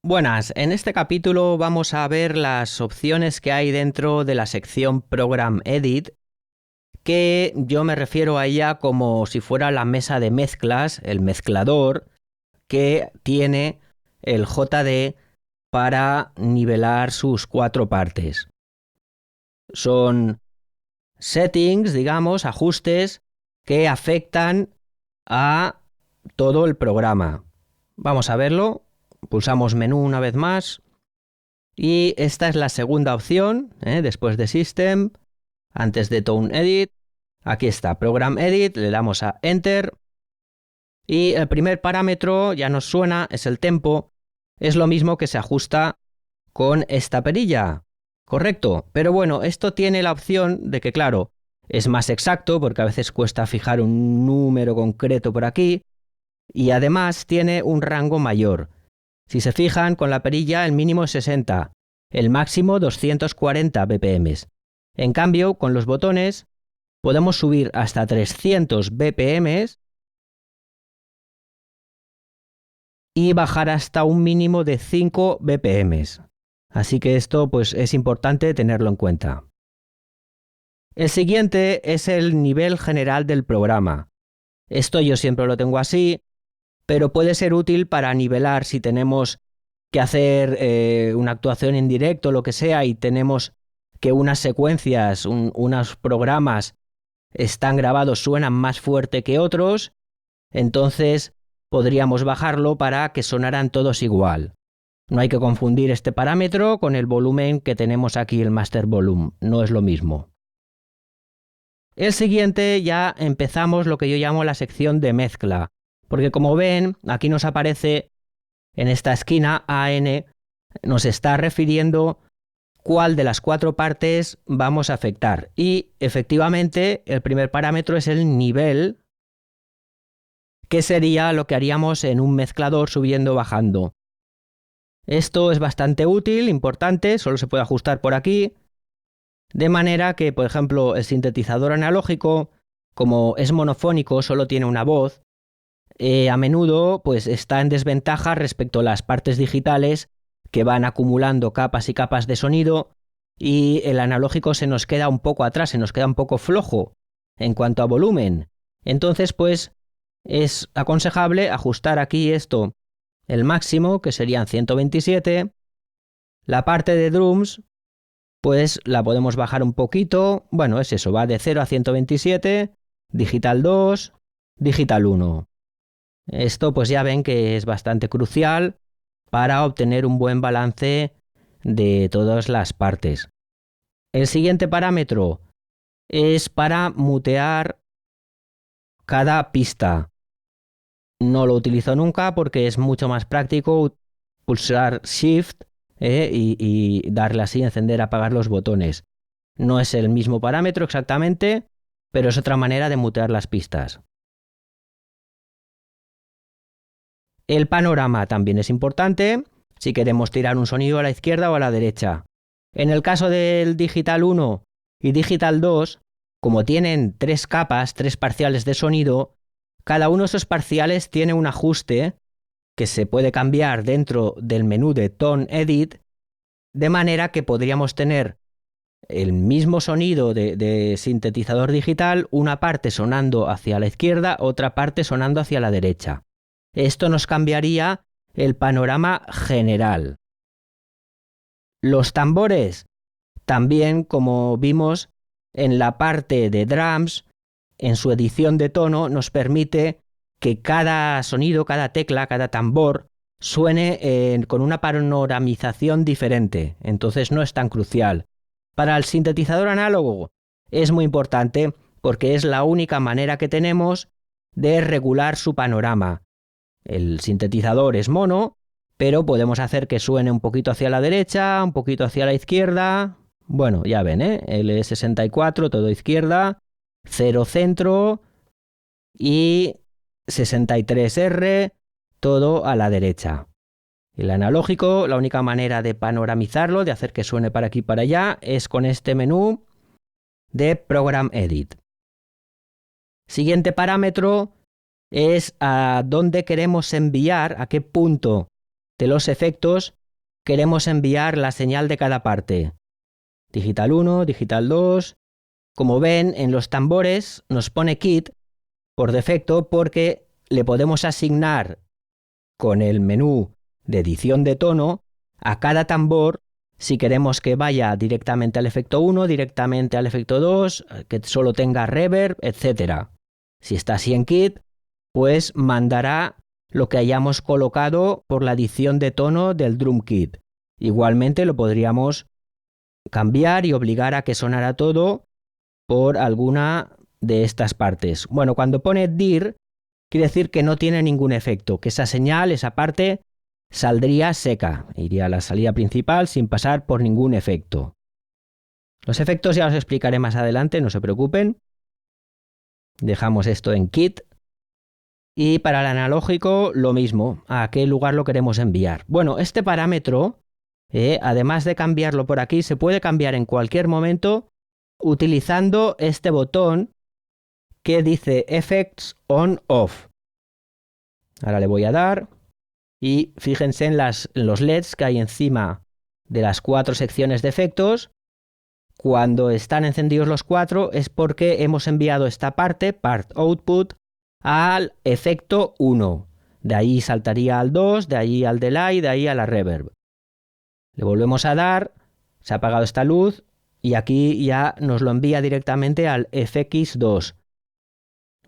Buenas, en este capítulo vamos a ver las opciones que hay dentro de la sección Program Edit, que yo me refiero a ella como si fuera la mesa de mezclas, el mezclador que tiene el JD para nivelar sus cuatro partes. Son settings, digamos, ajustes que afectan a todo el programa. Vamos a verlo. Pulsamos menú una vez más y esta es la segunda opción, después de System, antes de Tone Edit. Aquí está, Program Edit, le damos a Enter y el primer parámetro ya nos suena, es el tempo. Es lo mismo que se ajusta con esta perilla, correcto, pero bueno, esto tiene la opción de que, claro, es más exacto porque a veces cuesta fijar un número concreto por aquí y además tiene un rango mayor. Si se fijan, con la perilla el mínimo es 60, el máximo 240 BPM. En cambio, con los botones podemos subir hasta 300 BPM y bajar hasta un mínimo de 5 BPM. Así que esto pues, es importante tenerlo en cuenta. El siguiente es el nivel general del programa. Esto yo siempre lo tengo así, pero puede ser útil para nivelar si tenemos que hacer una actuación en directo, lo que sea, y tenemos que unas secuencias, unos programas están grabados, suenan más fuerte que otros, entonces podríamos bajarlo para que sonaran todos igual. No hay que confundir este parámetro con el volumen que tenemos aquí, el Master Volume, no es lo mismo. El siguiente ya empezamos lo que yo llamo la sección de mezcla, porque como ven, aquí nos aparece en esta esquina AN, nos está refiriendo cuál de las cuatro partes vamos a afectar. Y efectivamente el primer parámetro es el nivel, que sería lo que haríamos en un mezclador subiendo o bajando. Esto es bastante útil, importante, solo se puede ajustar por aquí, de manera que, por ejemplo, el sintetizador analógico, como es monofónico, solo tiene una voz, a menudo pues, está en desventaja respecto a las partes digitales que van acumulando capas y capas de sonido y el analógico se nos queda un poco atrás, se nos queda un poco flojo en cuanto a volumen. Entonces, pues es aconsejable ajustar aquí esto, el máximo, que serían 127. La parte de drums, pues la podemos bajar un poquito. Bueno, es eso, va de 0 a 127, digital 2, digital 1. Esto pues ya ven que es bastante crucial para obtener un buen balance de todas las partes. El siguiente parámetro es para mutear cada pista. No lo utilizo nunca porque es mucho más práctico pulsar Shift y darle así, encender, apagar los botones. No es el mismo parámetro exactamente, pero es otra manera de mutear las pistas. El panorama también es importante si queremos tirar un sonido a la izquierda o a la derecha. En el caso del Digital 1 y Digital 2, como tienen tres capas, tres parciales de sonido, cada uno de esos parciales tiene un ajuste que se puede cambiar dentro del menú de Tone Edit, de manera que podríamos tener el mismo sonido de sintetizador digital, una parte sonando hacia la izquierda, otra parte sonando hacia la derecha. Esto nos cambiaría el panorama general. Los tambores, también como vimos en la parte de drums, en su edición de tono nos permite que cada sonido, cada tecla, cada tambor suene con una panoramización diferente, entonces no es tan crucial. Para el sintetizador análogo es muy importante porque es la única manera que tenemos de regular su panorama. El sintetizador es mono, pero podemos hacer que suene un poquito hacia la derecha, un poquito hacia la izquierda. Bueno, ya ven, L64, todo izquierda, 0 centro y 63R, todo a la derecha. El analógico, la única manera de panoramizarlo, de hacer que suene para aquí y para allá, es con este menú de Program Edit. Siguiente parámetro es a dónde queremos enviar, a qué punto de los efectos queremos enviar la señal de cada parte. Digital 1, digital 2. Como ven, en los tambores nos pone kit por defecto porque le podemos asignar con el menú de edición de tono a cada tambor si queremos que vaya directamente al efecto 1, directamente al efecto 2, que solo tenga reverb, etc. Si está así en kit, pues mandará lo que hayamos colocado por la edición de tono del drum kit. Igualmente lo podríamos cambiar y obligar a que sonara todo por alguna de estas partes. Bueno, cuando pone dir, quiere decir que no tiene ningún efecto, que esa señal, esa parte, saldría seca, iría a la salida principal sin pasar por ningún efecto. Los efectos ya os explicaré más adelante, no se preocupen. Dejamos esto en kit. Y para el analógico, lo mismo, a qué lugar lo queremos enviar. Bueno, este parámetro, además de cambiarlo por aquí, se puede cambiar en cualquier momento utilizando este botón que dice Effects On Off. Ahora le voy a dar y fíjense en los LEDs que hay encima de las 4 secciones de efectos. Cuando están encendidos los 4 es porque hemos enviado esta parte, Part Output, al efecto 1. De ahí saltaría al 2, de ahí al delay, de ahí a la reverb. Le volvemos a dar, se ha apagado esta luz y aquí ya nos lo envía directamente al FX2.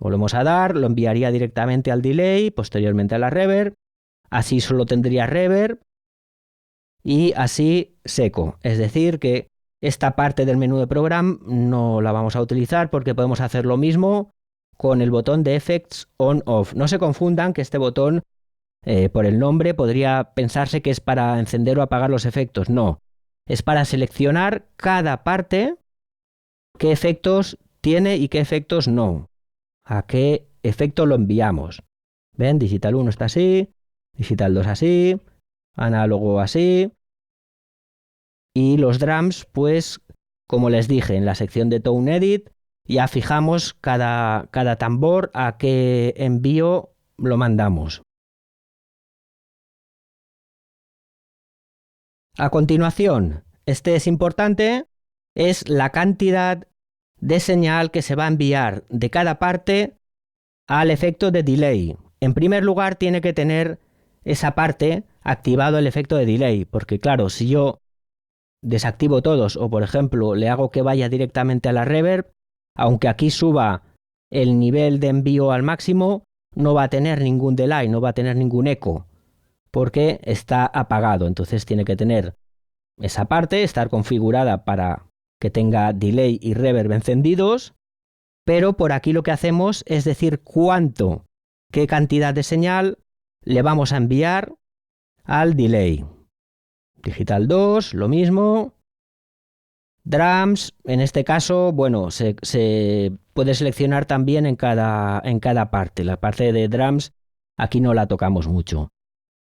Volvemos a dar, lo enviaría directamente al delay, posteriormente a la reverb. Así solo tendría reverb y así seco. Es decir que esta parte del menú de program no la vamos a utilizar porque podemos hacer lo mismo con el botón de Effects On Off. No se confundan que este botón, por el nombre, podría pensarse que es para encender o apagar los efectos. No, es para seleccionar cada parte, qué efectos tiene y qué efectos no. A qué efecto lo enviamos. ¿Ven? Digital 1 está así, digital 2 así, análogo así. Y los drums, pues, como les dije, en la sección de Tone Edit, ya fijamos cada tambor a qué envío lo mandamos. A continuación, este es importante, es la cantidad de señal que se va a enviar de cada parte al efecto de delay. En primer lugar, tiene que tener esa parte activado el efecto de delay, porque claro, si yo desactivo todos o, por ejemplo, le hago que vaya directamente a la reverb, aunque aquí suba el nivel de envío al máximo, no va a tener ningún delay, no va a tener ningún eco, porque está apagado. Entonces tiene que tener esa parte, estar configurada para que tenga delay y reverb encendidos, pero por aquí lo que hacemos es decir qué cantidad de señal le vamos a enviar al delay. Digital 2, lo mismo. Drums, en este caso, bueno, se puede seleccionar también en cada parte. La parte de drums aquí no la tocamos mucho.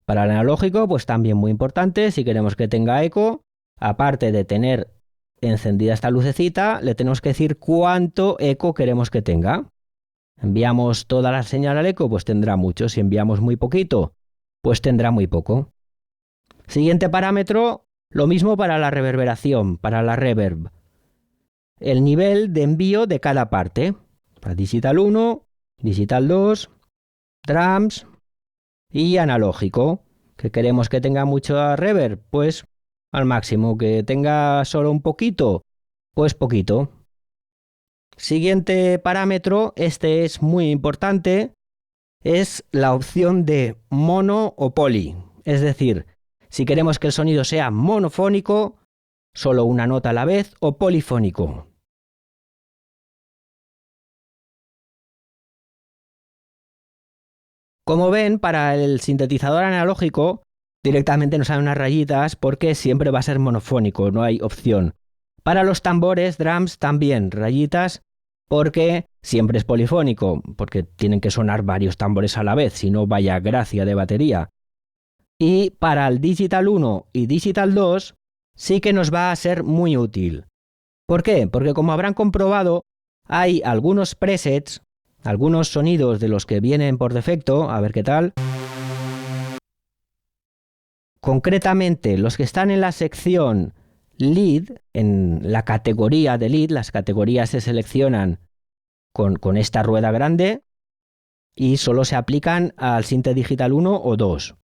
Para el analógico, pues también muy importante, si queremos que tenga eco, aparte de tener encendida esta lucecita, le tenemos que decir cuánto eco queremos que tenga. Enviamos toda la señal al eco, pues tendrá mucho. Si enviamos muy poquito, pues tendrá muy poco. Siguiente parámetro, lo mismo para la reverberación, para la reverb. El nivel de envío de cada parte. Para digital 1, digital 2, drums y analógico. ¿Que queremos que tenga mucho reverb? Pues al máximo. ¿Que tenga solo un poquito? Pues poquito. Siguiente parámetro, este es muy importante, es la opción de mono o poly. Es decir, si queremos que el sonido sea monofónico, solo una nota a la vez, o polifónico. Como ven, para el sintetizador analógico directamente nos salen unas rayitas porque siempre va a ser monofónico, no hay opción. Para los tambores, drums también, rayitas, porque siempre es polifónico, porque tienen que sonar varios tambores a la vez, si no vaya gracia de batería. Y para el Digital 1 y Digital 2 sí que nos va a ser muy útil. ¿Por qué? Porque como habrán comprobado, hay algunos presets, algunos sonidos de los que vienen por defecto, a ver qué tal. Concretamente, los que están en la sección Lead, en la categoría de Lead, las categorías se seleccionan con esta rueda grande y solo se aplican al Sinte Digital 1 o 2.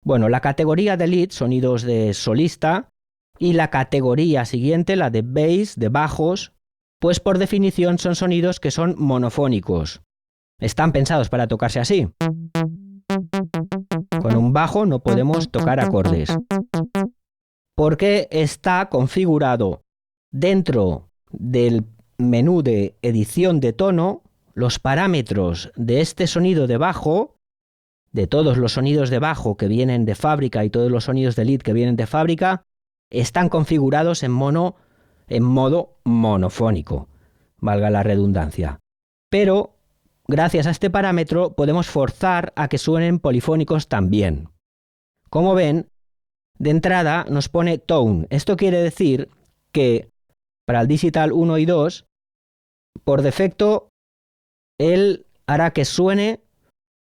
Bueno, la categoría de Lead, sonidos de solista, y la categoría siguiente, la de Bass, de bajos, pues por definición son sonidos que son monofónicos. Están pensados para tocarse así. Con un bajo no podemos tocar acordes, porque está configurado dentro del menú de edición de tono. Los parámetros de este sonido de bajo, de todos los sonidos de bajo que vienen de fábrica y todos los sonidos de lead que vienen de fábrica, están configurados en modo monofónico, valga la redundancia. Pero gracias a este parámetro podemos forzar a que suenen polifónicos también. Como ven, de entrada nos pone tone. Esto quiere decir que para el Digital 1 y 2, por defecto, él hará que suene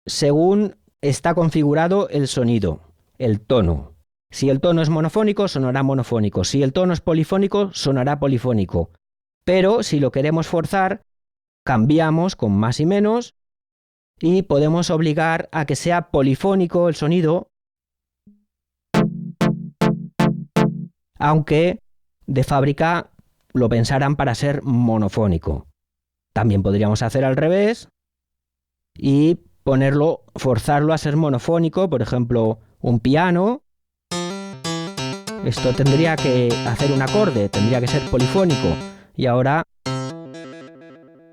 según está configurado el sonido, el tono. Si el tono es monofónico, sonará monofónico. Si el tono es polifónico, sonará polifónico. Pero si lo queremos forzar, cambiamos con más y menos y podemos obligar a que sea polifónico el sonido, aunque de fábrica lo pensaran para ser monofónico. También podríamos hacer al revés y forzarlo a ser monofónico, por ejemplo, un piano. Esto tendría que hacer un acorde, tendría que ser polifónico. Y ahora,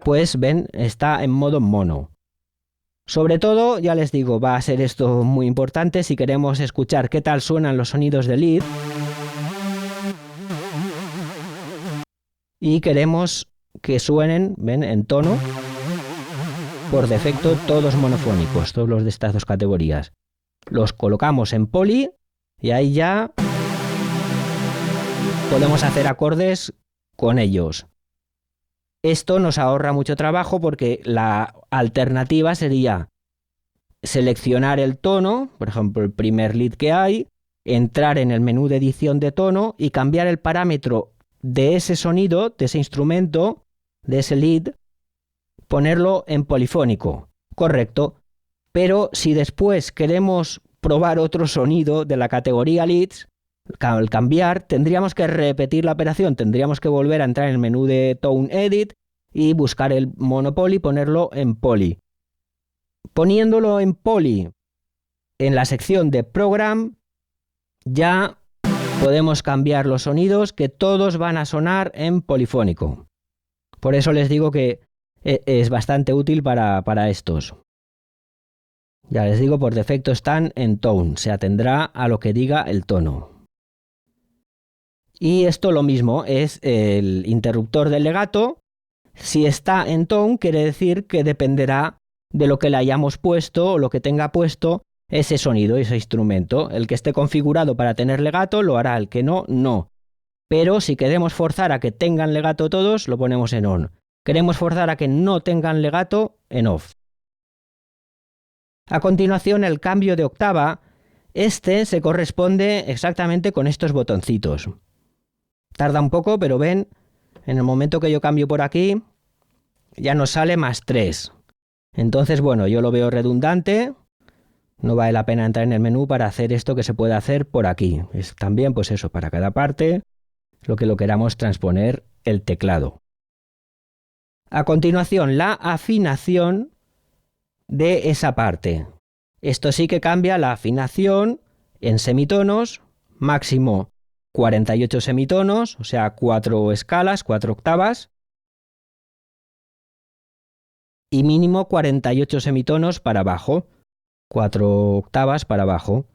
pues ven, está en modo mono. Sobre todo, ya les digo, va a ser esto muy importante si queremos escuchar qué tal suenan los sonidos de lead. Y queremos que suenen, ven, en tono, por defecto todos monofónicos, todos los de estas dos categorías. Los colocamos en poli y ahí ya podemos hacer acordes con ellos. Esto nos ahorra mucho trabajo porque la alternativa sería seleccionar el tono, por ejemplo el primer lead que hay, entrar en el menú de edición de tono y cambiar el parámetro de ese sonido, de ese instrumento, de ese lead, ponerlo en polifónico, correcto. Pero si después queremos probar otro sonido de la categoría leads, al cambiar tendríamos que repetir la operación, tendríamos que volver a entrar en el menú de Tone Edit y buscar el monopoly y ponerlo en poly. Poniéndolo en poly en la sección de Program, ya podemos cambiar los sonidos que todos van a sonar en polifónico. Por eso les digo que es bastante útil para estos. Ya les digo, por defecto están en tone, se atendrá a lo que diga el tono. Y esto lo mismo, es el interruptor del legato. Si está en tone, quiere decir que dependerá de lo que le hayamos puesto o lo que tenga puesto ese sonido, ese instrumento. El que esté configurado para tener legato lo hará, el que no, no. Pero si queremos forzar a que tengan legato todos, lo ponemos en on. Queremos forzar a que no tengan legato, en off. A continuación, el cambio de octava. Este se corresponde exactamente con estos botoncitos. Tarda un poco, pero ven, en el momento que yo cambio por aquí, ya nos sale +3. Entonces, bueno, yo lo veo redundante. No vale la pena entrar en el menú para hacer esto que se puede hacer por aquí. Es también, pues eso, para cada parte, lo que lo queramos transponer el teclado. A continuación, la afinación de esa parte. Esto sí que cambia la afinación en semitonos, máximo 48 semitonos, o sea, 4 escalas, 4 octavas, y mínimo 48 semitonos para abajo, 4 octavas para abajo.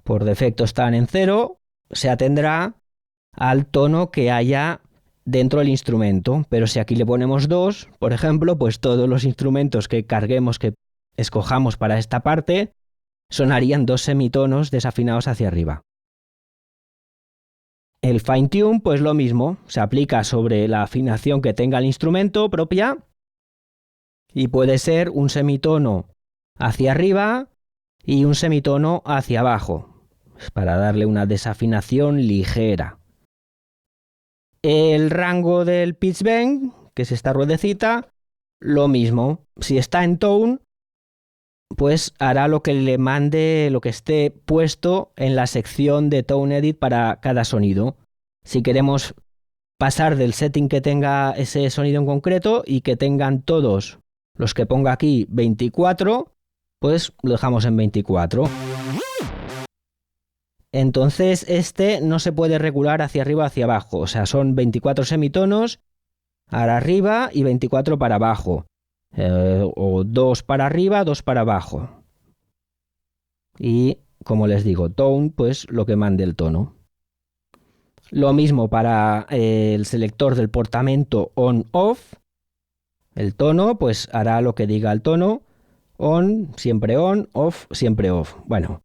Por defecto están en 0, se atendrá al tono que haya dentro del instrumento, pero si aquí le ponemos 2, por ejemplo, pues todos los instrumentos que carguemos, que escojamos para esta parte, sonarían 2 semitonos desafinados hacia arriba. El fine tune, pues lo mismo, se aplica sobre la afinación que tenga el instrumento propia y puede ser un semitono hacia arriba y un semitono hacia abajo. es para darle una desafinación ligera. El rango del pitch bend, que es esta ruedecita, lo mismo. Si está en tone, pues hará lo que le mande, lo que esté puesto en la sección de Tone Edit para cada sonido. Si queremos pasar del setting que tenga ese sonido en concreto y que tengan todos los que ponga aquí 24, pues lo dejamos en 24. Entonces este no se puede regular hacia arriba o hacia abajo, o sea, son 24 semitonos para arriba y 24 para abajo. O 2 para arriba, 2 para abajo. Y, como les digo, tone, pues lo que mande el tono. Lo mismo para el selector del portamento on-off. El tono, pues hará lo que diga el tono. On, siempre on, off, siempre off. Bueno,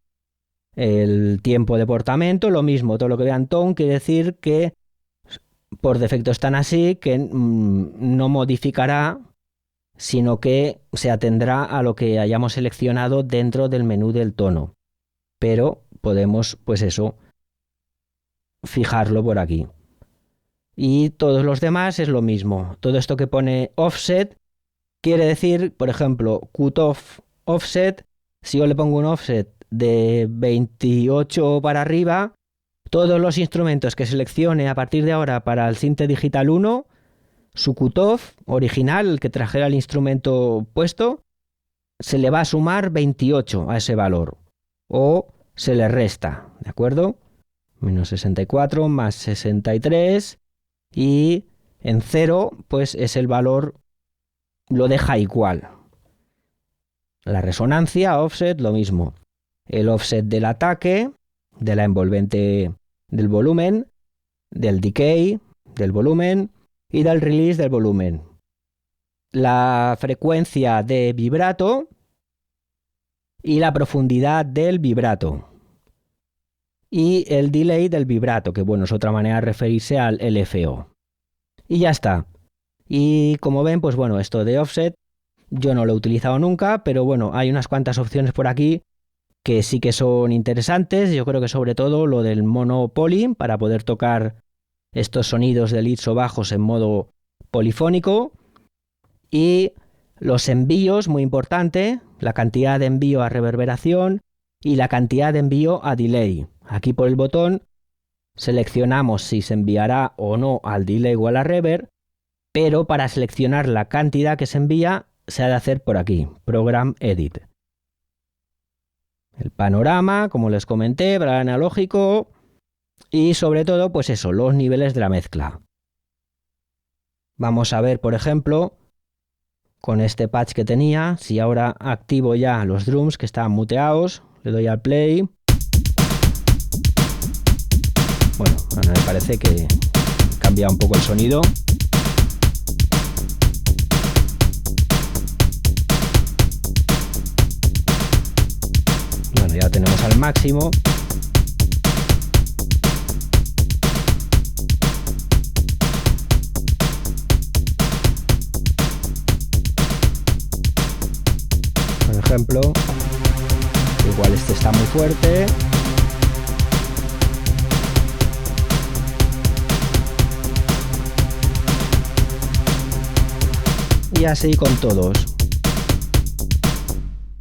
el tiempo de portamento, lo mismo. Todo lo que vean tone quiere decir que por defecto están así, que no modificará, sino que se atendrá a lo que hayamos seleccionado dentro del menú del tono. Pero podemos, pues eso, fijarlo por aquí. Y todos los demás es lo mismo. Todo esto que pone offset quiere decir, por ejemplo, cutoff offset. Si yo le pongo un offset de 28 para arriba, todos los instrumentos que seleccione a partir de ahora para el Synth Digital 1, su cutoff original, el que trajera el instrumento puesto, se le va a sumar 28 a ese valor. O se le resta, ¿de acuerdo? Menos 64 más 63 y en 0 pues es el valor, lo deja igual. La resonancia, offset, lo mismo. El offset del ataque, de la envolvente del volumen, del decay, del volumen y del release del volumen. La frecuencia de vibrato y la profundidad del vibrato. Y el delay del vibrato, que bueno, es otra manera de referirse al LFO. Y ya está. Y como ven, pues bueno, esto de offset yo no lo he utilizado nunca, pero bueno, hay unas cuantas opciones por aquí que sí que son interesantes. Yo creo que sobre todo lo del mono poly, para poder tocar estos sonidos de leads o bajos en modo polifónico. Y los envíos, muy importante, la cantidad de envío a reverberación y la cantidad de envío a delay. Aquí por el botón seleccionamos si se enviará o no al delay o a la reverb, pero para seleccionar la cantidad que se envía se ha de hacer por aquí, Program Edit. El panorama, como les comenté, para el analógico y sobre todo, pues eso, los niveles de la mezcla. Vamos a ver, por ejemplo, con este patch que tenía, si ahora activo ya los drums que estaban muteados, le doy al play. Bueno, me parece que cambia un poco el sonido. Bueno, ya tenemos al máximo. Por ejemplo, igual este está muy fuerte. Y así con todos.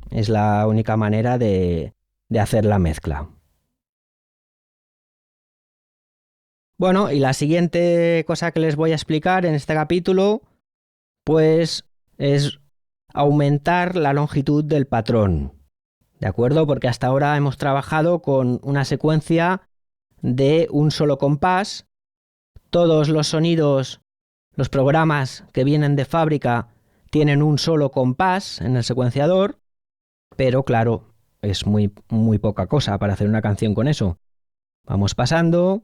Es la única manera de hacer la mezcla. Bueno, y la siguiente cosa que les voy a explicar en este capítulo, pues es aumentar la longitud del patrón. ¿De acuerdo? Porque hasta ahora hemos trabajado con una secuencia de un solo compás. Todos los sonidos, los programas que vienen de fábrica tienen un solo compás en el secuenciador, pero claro, es muy poca cosa para hacer una canción con eso. Vamos pasando.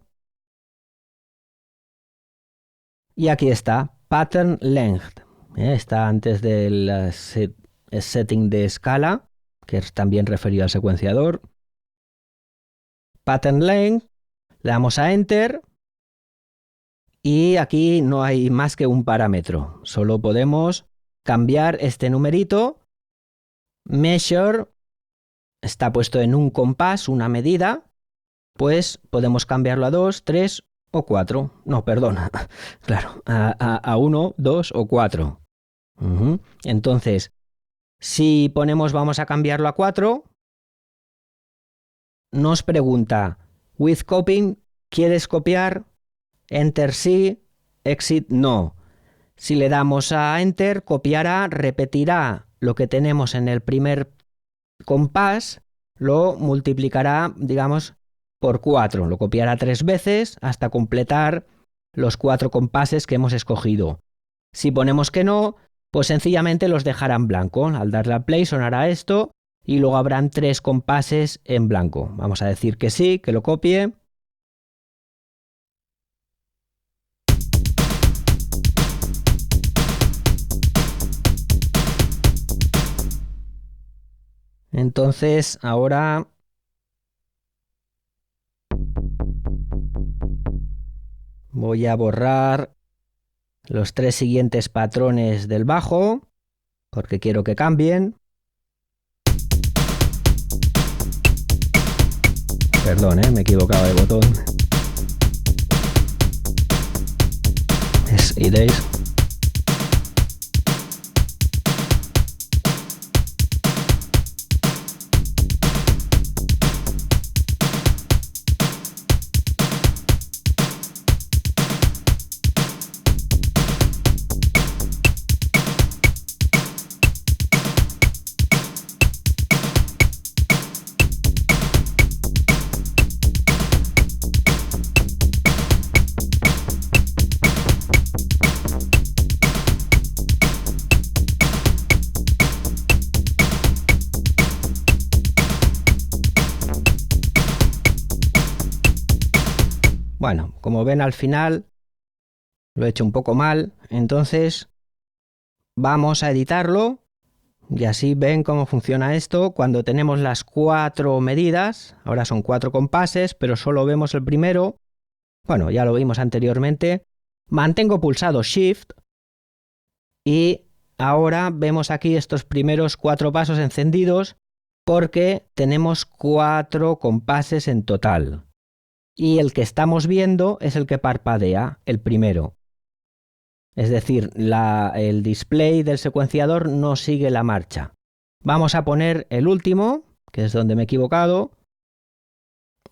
Y aquí está, Pattern Length. Está antes del setting de escala, que es también referido al secuenciador. Pattern Length, le damos a Enter. Y aquí no hay más que un parámetro. Solo podemos cambiar este numerito. Measure está puesto en un compás, una medida. pues podemos cambiarlo a 2, 3 o 4. No, perdona, claro, a 1, 2 o 4. Entonces, si ponemos vamos a cambiarlo a 4, nos pregunta, with copying, ¿quieres copiar? Enter sí, exit no. Si le damos a Enter, copiará, repetirá lo que tenemos en el primer compás, lo multiplicará, digamos, por 4. Lo copiará 3 veces hasta completar los 4 compases que hemos escogido. Si ponemos que no, pues sencillamente los dejará en blanco. Al darle a play sonará esto y luego habrán 3 compases en blanco. Vamos a decir que sí, que lo copie. Entonces, ahora voy a borrar los 3 siguientes patrones del bajo, porque quiero que cambien. Perdón, me he equivocado de botón. Iréis. Bueno, como ven al final lo he hecho un poco mal, entonces vamos a editarlo y así ven cómo funciona esto. Cuando tenemos las 4 medidas, ahora son 4 compases, pero solo vemos el primero. Bueno, ya lo vimos anteriormente. Mantengo pulsado Shift y ahora vemos aquí estos primeros 4 pasos encendidos porque tenemos 4 compases en total. Y el que estamos viendo es el que parpadea, el primero. Es decir, el display del secuenciador no sigue la marcha. Vamos a poner el último, que es donde me he equivocado,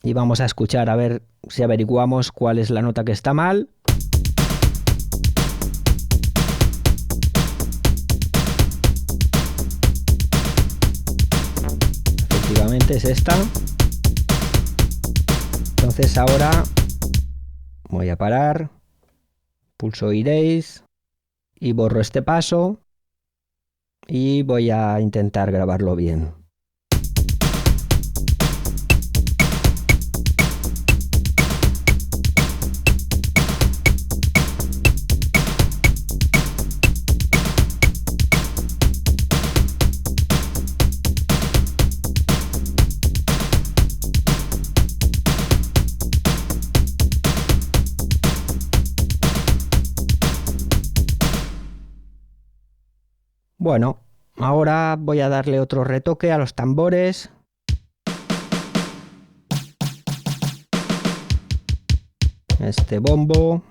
y vamos a escuchar a ver si averiguamos cuál es la nota que está mal. Efectivamente es esta. Entonces ahora voy a parar, pulso Erase y borro este paso y voy a intentar grabarlo bien. Bueno, ahora voy a darle otro retoque a los tambores. Este bombo,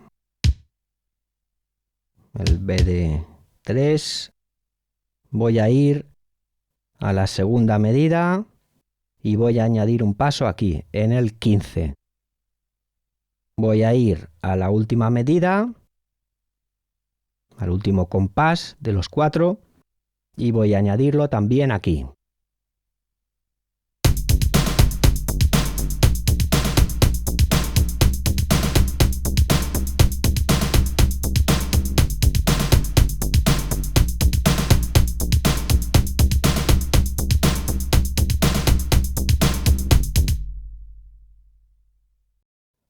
el BD3. Voy a ir a la segunda medida y voy a añadir un paso aquí, en el 15. Voy a ir a la última medida, al último compás de los 4. Y voy a añadirlo también aquí.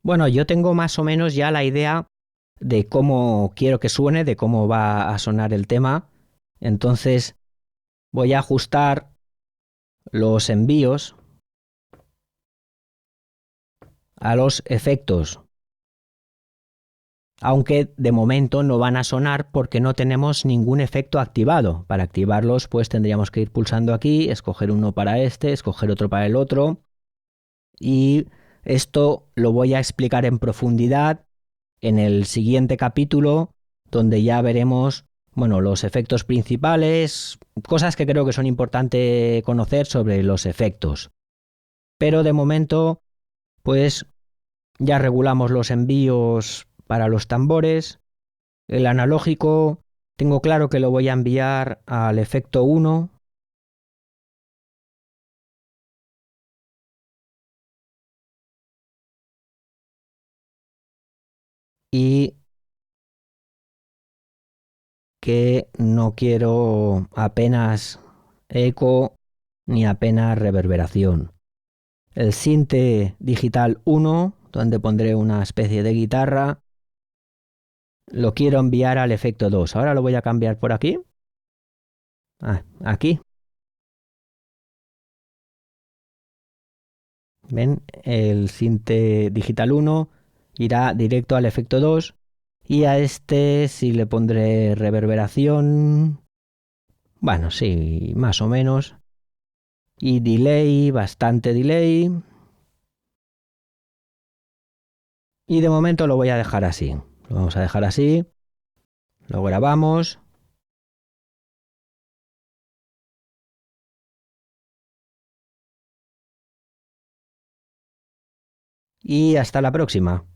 Bueno, yo tengo más o menos ya la idea de cómo quiero que suene, de cómo va a sonar el tema. Entonces voy a ajustar los envíos a los efectos, aunque de momento no van a sonar porque no tenemos ningún efecto activado. Para activarlos pues tendríamos que ir pulsando aquí, escoger uno para este, escoger otro para el otro y Esto lo voy a explicar en profundidad en el siguiente capítulo, donde ya veremos, bueno, los efectos principales, cosas que creo que son importantes conocer sobre los efectos. Pero de momento, pues ya regulamos los envíos para los tambores. El analógico, tengo claro que lo voy a enviar al efecto 1. Y que no quiero apenas eco ni apenas reverberación. El Sinte Digital 1, donde pondré una especie de guitarra, lo quiero enviar al efecto 2. Ahora lo voy a cambiar por aquí. Aquí. ¿Ven? El Sinte Digital 1 irá directo al efecto 2. Y a este sí le pondré reverberación. Bueno, sí, más o menos. Y delay, bastante delay. Y de momento lo voy a dejar así. Lo vamos a dejar así. Lo grabamos. Y hasta la próxima.